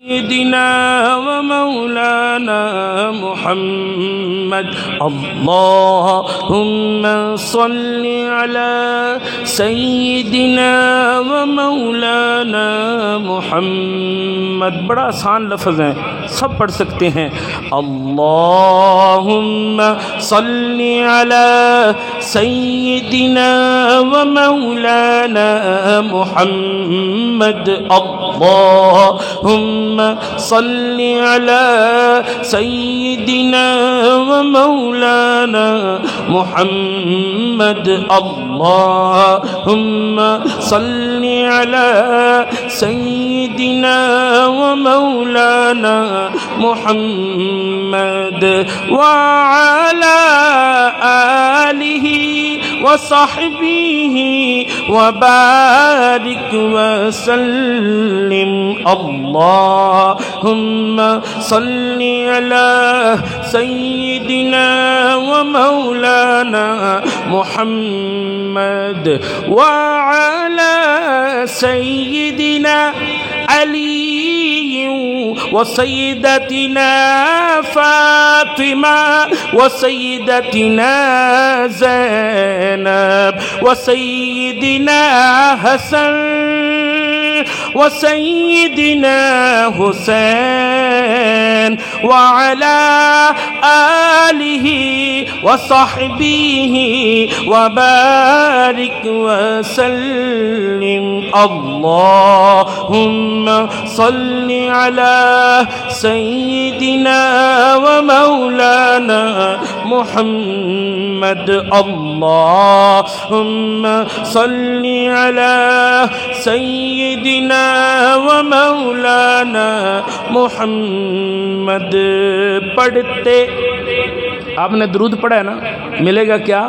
सय्यिदिना व मौलाना मुहम्मद अल्लाहुम्मा सल्लि अला सय्यिदिना व मौलाना मुहम्मद। बड़ा आसान लफ्ज़ है, सब पढ़ सकते हैं। अल्लाहुम्मा सल्लि अला सय्यिदिना व मौलाना मुहम्मद अल्लाहुम्मा सल्लि अला सय्यिदिना व मौलाना मुहम्मद अल्लाहुम्मा सल्लि अला सय्यिदिना व मौलाना मुहम्मद व अला आलिहि व सहबिहि व बारिक व सल्लिम। अल्लाहुम्मा सल्लि अला सय्यिदिना व मौलाना मुहम्मद व अला सय्यिदिना अली व सय्यदतिना फातिमा व सय्यदतिना ज़ैनब व सय्यदिना हसन व सय्यदिना हुसैन व अला आलिहि व सहबिहि व बारिक व सल्लिम। अल्लाहुम्मा सल्लि अला सय्यिदिना व मौलाना मुहम्मद अल्लाहुम्मा सल्लि अला सय्यिदिना व मौलाना मुहम्मद। पढ़ते आपने दुरूद पढ़ा है ना, मिलेगा क्या?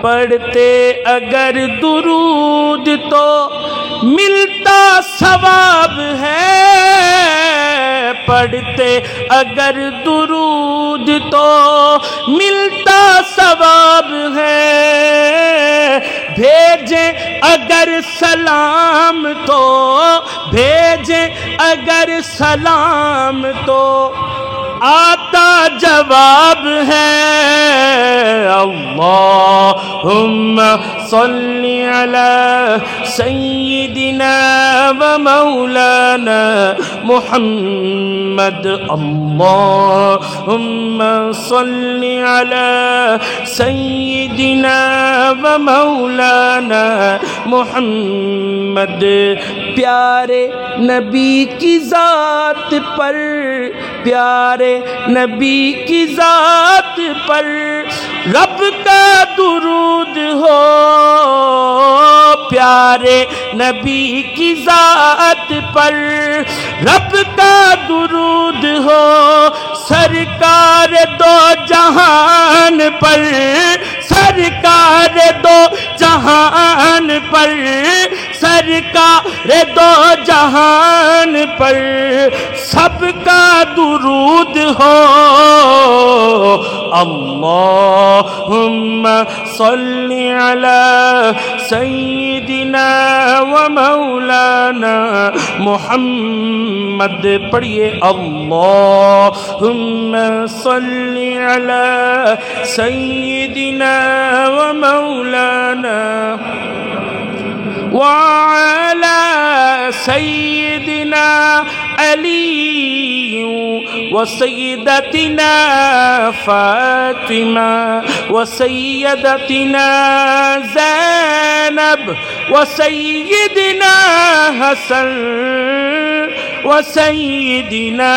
पढ़ते अगर दुरूद तो मिलता सवाब है, पढ़ते अगर दुरूद तो मिलता सवाब है, भेजे अगर सलाम तो भेजे अगर सलाम तो आता जवाब है। अल्लाहुम्मा सल्लि अला सय्यिदिना व मौलाना मुहम्मद अल्लाहुम्मा सल्लि अला सय्यिदिना व मौलाना मुहम्मद। प्यारे नबी की ज़ात पर, प्यारे नबी की ज़ात पर रब का दुरूद हो, प्यारे नबी की ज़ात पर रब का दुरूद हो। सरकार दो जहान पर, सरकार दो जहान पर, सरकार दो जहान पर सबका दुरूद हो। अल्लाहुम्मा सल्लि अला सय्यिदिना व मौलाना मुहम्मद। पढ़िए अल्लाहुम्मा सल्लि अला सय्यिदिना व मौलाना व अला सय्यिदिना अली व सय्यदतिना फातिमा व सय्यदतिना ज़ैनब व सय्यदिना हसन व सय्यदिना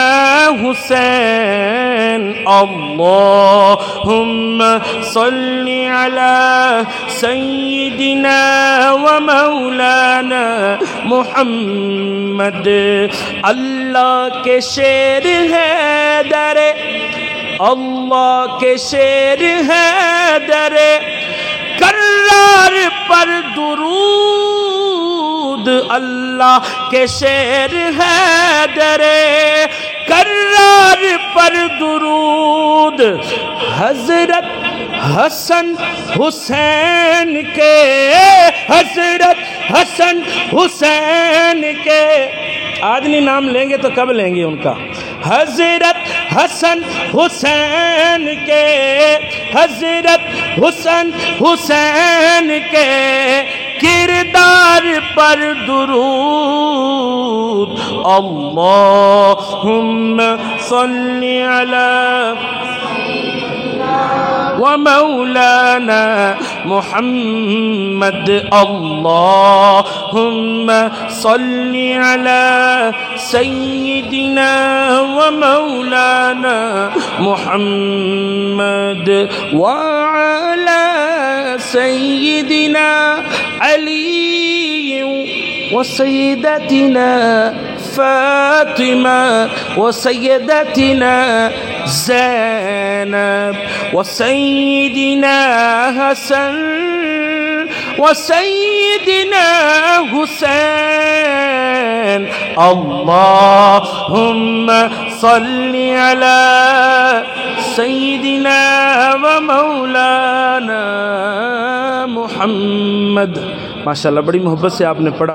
हुसैन। अल्लाहुम्मा सल्लि अला सय्यिदिना व मौलाना मुहम्मद। अल्लाह के शेर है दरे, अल्लाह के शेर है दरे कर्रार पर दुरूद, अल्लाह के शेर है दरे कर्रार पर दुरूद। हजरत हसन हुसैन के, हजरत हसन हुसैन के आज नहीं नाम लेंगे तो कब लेंगे उनका। हजरत हसन हुसैन के, हजरत हुसैन के किरदार पर दुरूद। अल्लाहुम्मा सल्ली अला व मौलाना मुहम्मद। अल्लाहुम्मा सल्ली अला सय्यिदिना व मौलाना मुहम्मद व अला सय्यिदिना अली व सय्यदतिना फातिमा व सय्यदतिना ज़ैनब व सय्यिदिना हसन व सय्यिदिना हुसैन। अल्लाहुम्मा सल्ली अला सय्यिदिना व मौलाना मुहम्मद। माशाअल्लाह बड़ी मोहब्बत से आपने पढ़ा।